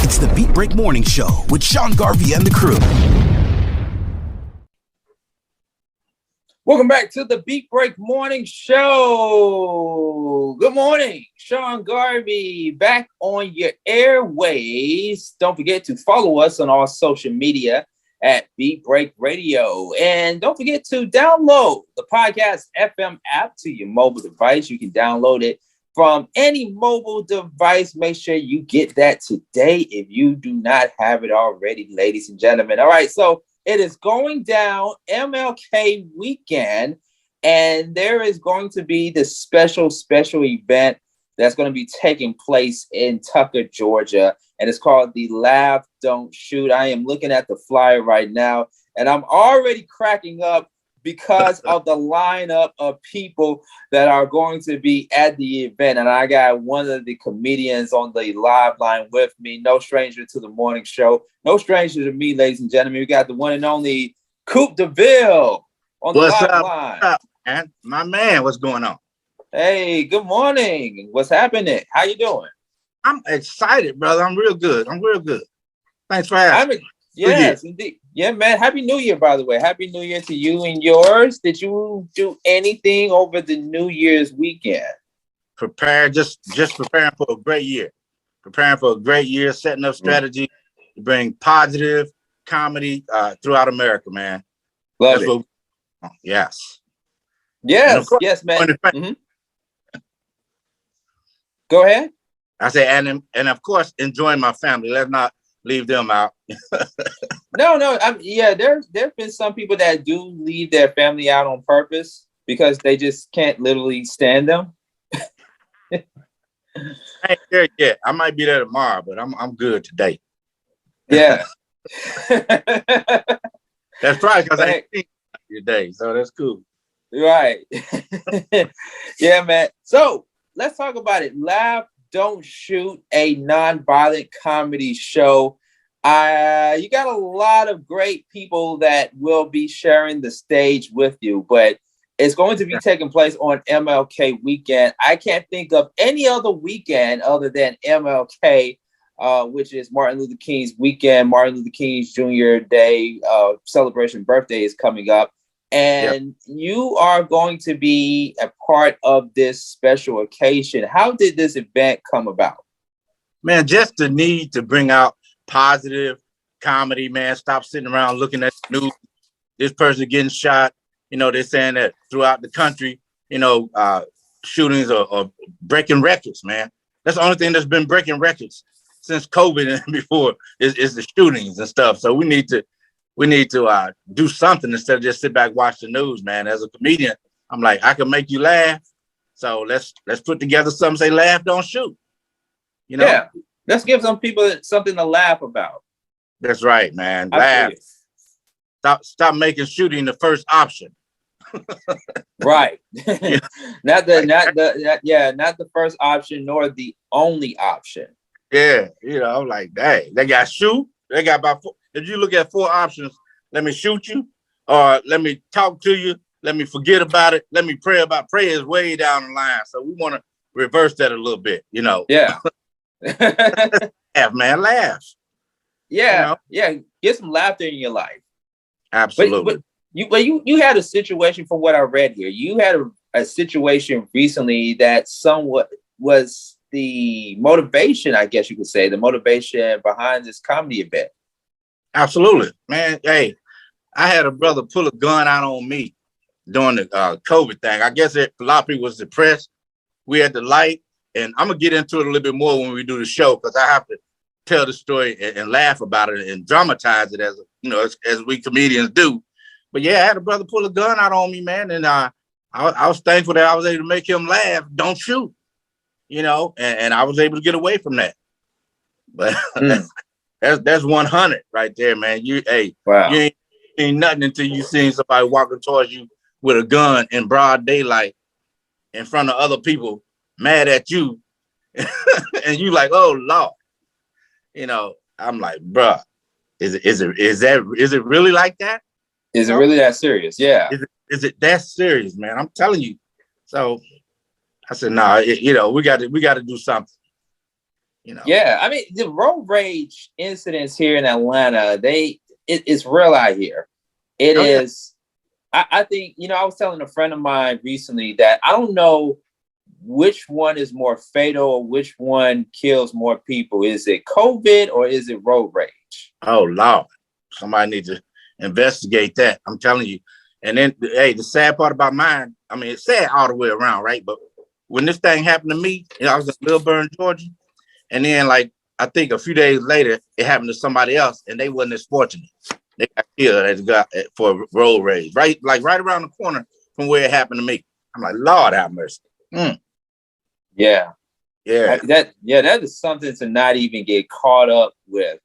It's the Beat Break Morning Show with Sean Garvey and the crew. Welcome back to the Beat Break Morning Show. Good morning, Sean Garvey, back on your airways. Don't forget to follow us on all social media at Beat Break Radio. And don't forget to download the Podcast FM app to your mobile device. You can download it from any mobile device. Make sure you get that today if you do not have it already, ladies and gentlemen. All right, so it is going down MLK weekend, and there is going to be this special event that's going to be taking place in Tucker, Georgia, and it's called the Laugh Don't Shoot. I am looking at the flyer right now, and I'm already cracking up because of the lineup of people that are going to be at the event. And I got one of the comedians on the live line with me, no stranger to the morning show, no stranger to me, ladies and gentlemen. We got the one and only Coop Veal on the live line. What's up, man? My man, what's going on? Hey, good morning. What's happening? How you doing? I'm excited, brother. I'm real good. Thanks for asking. Yes, indeed. Yeah, man. Happy New Year, by the way. Happy New Year to you and yours. Did you do anything over the New Year's weekend? Just preparing for a great year. Setting up strategy to bring positive comedy throughout America, man. Love it. Yes. Yes, man. Mm-hmm. Go ahead. I say, and of course, enjoying my family. Let's not leave them out. No. There's been some people that do leave their family out on purpose because they just can't literally stand them. I ain't there yet. I might be there tomorrow, but I'm good today. Yeah. That's right, because I ain't seen you today, so that's cool. Right. Yeah, man. So let's talk about it. Laugh Don't Shoot, a non-violent comedy show. You got a lot of great people that will be sharing the stage with you, but it's going to be taking place on MLK weekend. I can't think of any other weekend other than MLK, which is Martin Luther King's weekend. Martin Luther King's Jr. Day celebration birthday is coming up. And you are going to be a part of this special occasion. How did this event come about? Man, just the need to bring out positive comedy, man. Stop sitting around looking at the news. This person getting shot. You know, they're saying that throughout the country, shootings are breaking records, man. That's the only thing that's been breaking records since COVID and before is the shootings and stuff. So we need to do something instead of just sit back, watch the news, man. As a comedian, I'm like, I can make you laugh. So let's put together something, say laugh, don't shoot. You know? Yeah. Let's give some people something to laugh about. That's right, man. Laugh. Stop making shooting the first option. Right. Not the first option nor the only option. Yeah, I'm like, hey, they got shoot. They got about four. If you look at four options, let me shoot you, or let me talk to you, let me forget about it, let me pray is way down the line. So we want to reverse that a little bit, Yeah. Laugh, man, laugh. Yeah, yeah. Get some laughter in your life. Absolutely. But you had a situation, from what I read here. You had a situation recently that somewhat was the motivation, I guess you could say, the motivation behind this comedy event. Absolutely, man. Hey, I had a brother pull a gun out on me during the COVID thing. I guess a lot of people was depressed. We had the light, and I'm gonna get into it a little bit more when we do the show, because I have to tell the story and laugh about it and dramatize it as we comedians do. But yeah, I had a brother pull a gun out on me, man, and I was thankful that I was able to make him laugh. Don't shoot, and I was able to get away from that. But that's 100 right there, man. Wow. You ain't nothing until you seen somebody walking towards you with a gun in broad daylight in front of other people mad at you, and you like, oh Lord, I'm like, bruh, is it really like that? Is it really that serious? Yeah. Is it that serious, man? I'm telling you. So I said, nah, we got to do something. Yeah, I mean the road rage incidents here in Atlanta, it's real out here. It is. I think I was telling a friend of mine recently that I don't know which one is more fatal or which one kills more people. Is it COVID or is it road rage? Oh Lord, somebody needs to investigate that. I'm telling you. And then, hey, the sad part about mine, I mean, it's sad all the way around, right? But when this thing happened to me, I was in Lilburn, Georgia, and then like I think a few days later, it happened to somebody else, and they wasn't as fortunate. They got killed for road rage, right around the corner from where it happened to me. I'm like, Lord have mercy. Yeah. Yeah. That is something to not even get caught up with.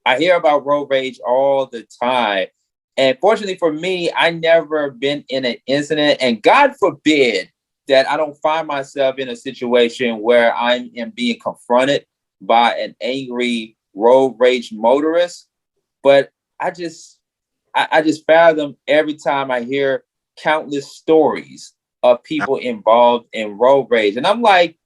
I hear about road rage all the time. And fortunately for me, I never been in an incident, and God forbid that I don't find myself in a situation where I am being confronted by an angry road rage motorist. But I just fathom every time I hear countless stories of people involved in road rage. And I'm like,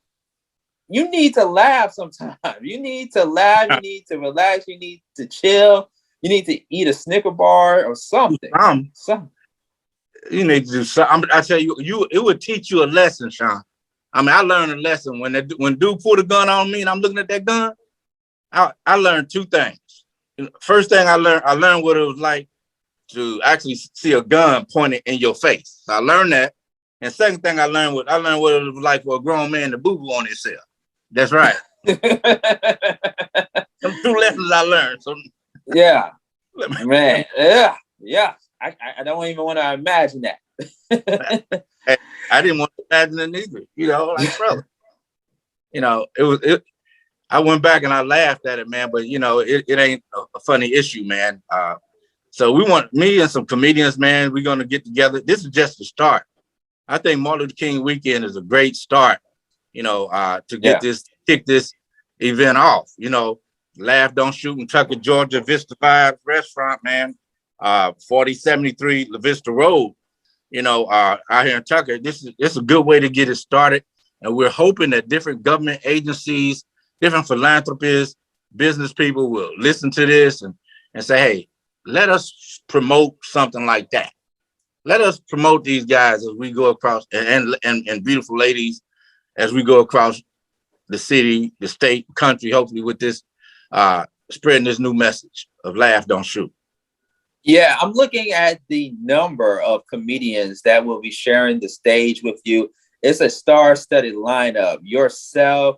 you need to laugh sometimes. You need to laugh. You need to relax. You need to chill. You need to eat a Snicker bar or something. Something. You need to do something. I tell you, it would teach you a lesson, Sean. I mean, I learned a lesson when dude pulled a gun on me and I'm looking at that gun. I learned two things. First thing I learned what it was like to actually see a gun pointed in your face. So I learned that. And second thing I learned what it was like for a grown man to boo-boo on himself. That's right. Them two lessons I learned. So yeah, man. Yeah. I don't even want to imagine that. I didn't want to imagine it either. Like brother. I went back and I laughed at it, man. But it ain't a funny issue, man. So me and some comedians, man, we're gonna get together. This is just the start. I think Martin Luther King weekend is a great start, to kick this event off. Laugh, Don't Shoot in Tucker, Georgia, Vista Vibes Restaurant, man. 4073 La Vista Road, out here in Tucker. This is a good way to get it started. And we're hoping that different government agencies, different philanthropists, business people will listen to this and say, hey, let us promote something like that. Let us promote these guys as we go across and beautiful ladies as we go across the city, the state, country, hopefully with this, spreading this new message of Laugh, Don't Shoot. Yeah, I'm looking at the number of comedians that will be sharing the stage with you. It's a star-studded lineup. Yourself,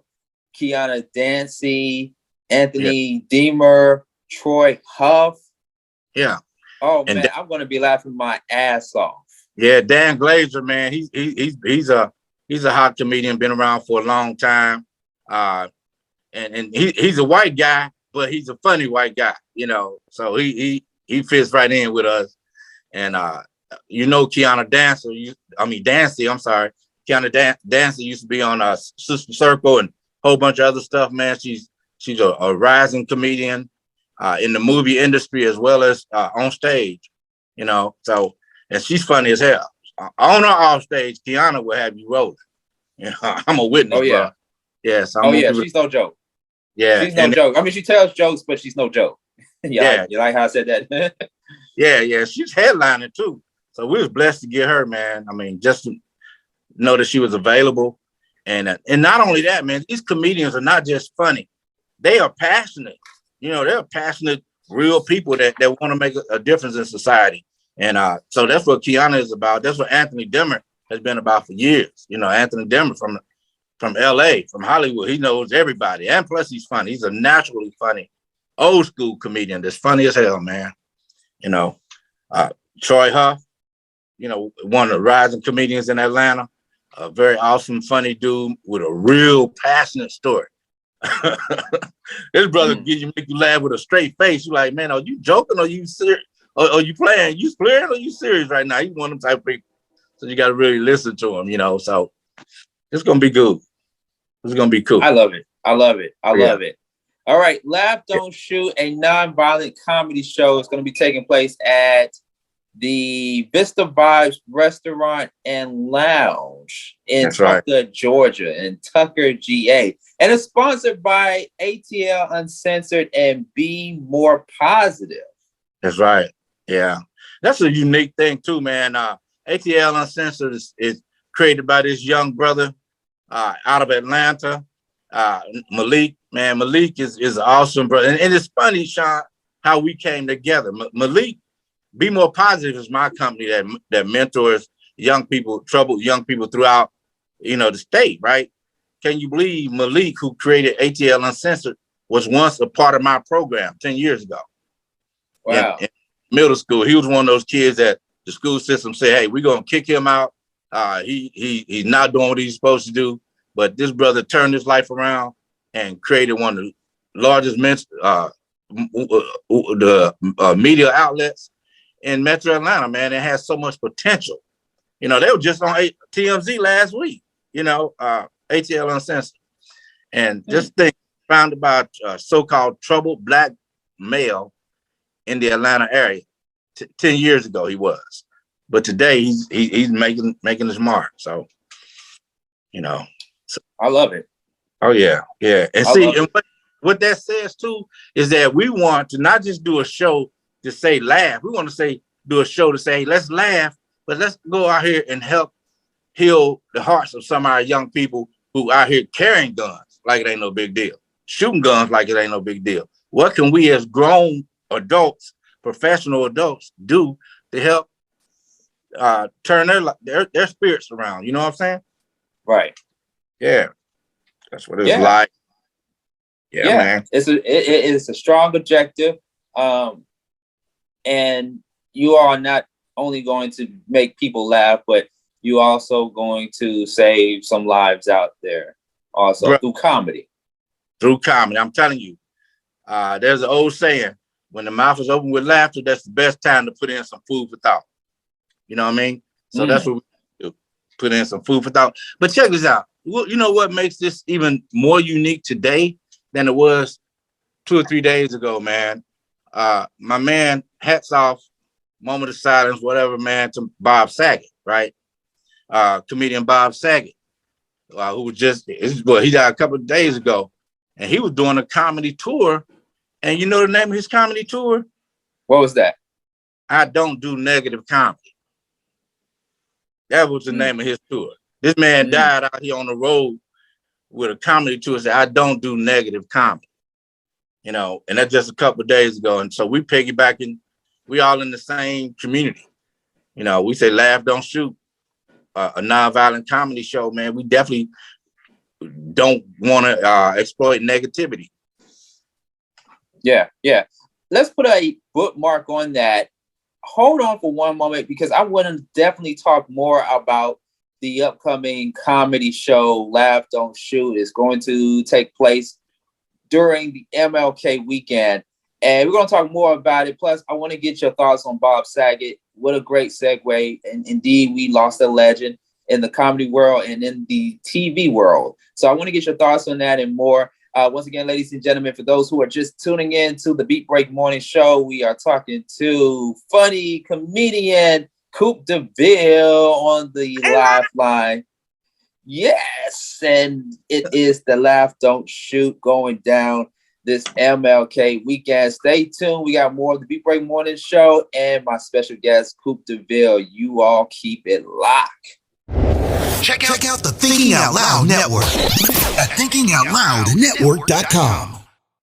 Kiana Dancy, Anthony Deemer, Troy Huff. Yeah. Oh man, I'm going to be laughing my ass off. Yeah, Dan Glazer, man, he's a hot comedian, been around for a long time. And he's a white guy, but he's a funny white guy, So he fits right in with us. And Kiana Dancy, I'm sorry. Kiana Dancy used to be on Sister Circle and a whole bunch of other stuff, man. She's a rising comedian in the movie industry as well as on stage, So, and she's funny as hell. On or off stage, Kiana will have you rolling. I'm a witness. Oh yeah, bro. Yes. She's no joke. Yeah, she's no joke. I mean, she tells jokes, but she's no joke. You like how I said that? yeah, she's headlining too. So we was blessed to get her, man. I mean, just to know that she was available, and not only that, man. These comedians are not just funny; they are passionate. They're passionate, real people that want to make a difference in society. And so that's what Kiana is about. That's what Anthony Demmer has been about for years. Anthony Demmer from LA, from Hollywood, he knows everybody. And plus he's funny. He's a naturally funny, old school comedian that's funny as hell, man. Troy Huff, one of the rising comedians in Atlanta, a very awesome, funny dude with a real passionate story. This brother make you laugh with a straight face. You like, man, are you joking? Or are you serious? Or are you playing? You playing? Or are you serious right now? He's one of them type of people. So you got to really listen to him, So it's gonna be good. It's gonna be cool. I love it. Love it. All right, Laugh, Don't Shoot, a non-violent comedy show is going to be taking place at the Vista Vibes Restaurant and Lounge in That's right. Tucker, Georgia, in Tucker, GA. And it's sponsored by ATL Uncensored and Be More Positive. That's right. Yeah. That's a unique thing too, man. ATL Uncensored is created by this young brother out of Atlanta, Malik. Man, Malik is an awesome brother. And it's funny, Sean, how we came together. Malik, Be More Positive is my company that mentors young people, troubled young people throughout, the state, right? Can you believe Malik, who created ATL Uncensored, was once a part of my program 10 years ago? Wow. In middle school. He was one of those kids that the school system said, hey, we're going to kick him out. He's not doing what he's supposed to do. But this brother turned his life around and created one of the largest media outlets in Metro Atlanta, man. It has so much potential. They were just on TMZ last week, ATL Uncensored. And just think, founded by a so-called troubled Black male in the Atlanta area. 10 years ago he was. But today he's making his mark. So, I love it. Oh, yeah. Yeah. And what that says, too, is that we want to not just do a show to say laugh. We want to do a show to say, let's laugh, but let's go out here and help heal the hearts of some of our young people who out here carrying guns like it ain't no big deal, shooting guns like it ain't no big deal. What can we as grown adults, professional adults, do to help turn their spirits around? You know what I'm saying? Right. Yeah. That's what it's like. Yeah, man. It's a strong objective. And you are not only going to make people laugh, but you also going to save some lives out there also through comedy. Through comedy. I'm telling you, there's an old saying, when the mouth is open with laughter, that's the best time to put in some food for thought. You know what I mean? So that's what we do. Put in some food for thought. But check this out. Well, you know what makes this even more unique today than it was 2 or 3 days ago, man? My man, hats off, moment of silence, whatever, man, to Bob Saget, right? Comedian Bob Saget, who was he died a couple of days ago, and he was doing a comedy tour. And you know the name of his comedy tour? What was that? I Don't Do Negative Comedy. That was the name of his tour. This man died out here on the road with a comedy tour. Said, I don't do negative comedy. And that's just a couple of days ago. And so we piggybacking. We all in the same community. We say laugh, don't shoot. A nonviolent comedy show, man. We definitely don't want to exploit negativity. Yeah. Let's put a bookmark on that. Hold on for one moment, because I want to definitely talk more about the upcoming comedy show, Laugh, Don't Shoot. Is going to take place during the MLK weekend. And we're going to talk more about it. Plus, I want to get your thoughts on Bob Saget. What a great segue. And indeed, we lost a legend in the comedy world and in the TV world. So I want to get your thoughts on that and more. Once again, ladies and gentlemen, for those who are just tuning in to the Beat Break Morning Show, we are talking to funny comedian Coop DeVille on the live line. Yes, and it is the Laugh, Don't Shoot going down this MLK weekend. Stay tuned. We got more of the Beat Break Morning Show and my special guest, Coop DeVille. You all keep it locked. Check out the Thinking Out Loud Network at thinkingoutloudnetwork.com.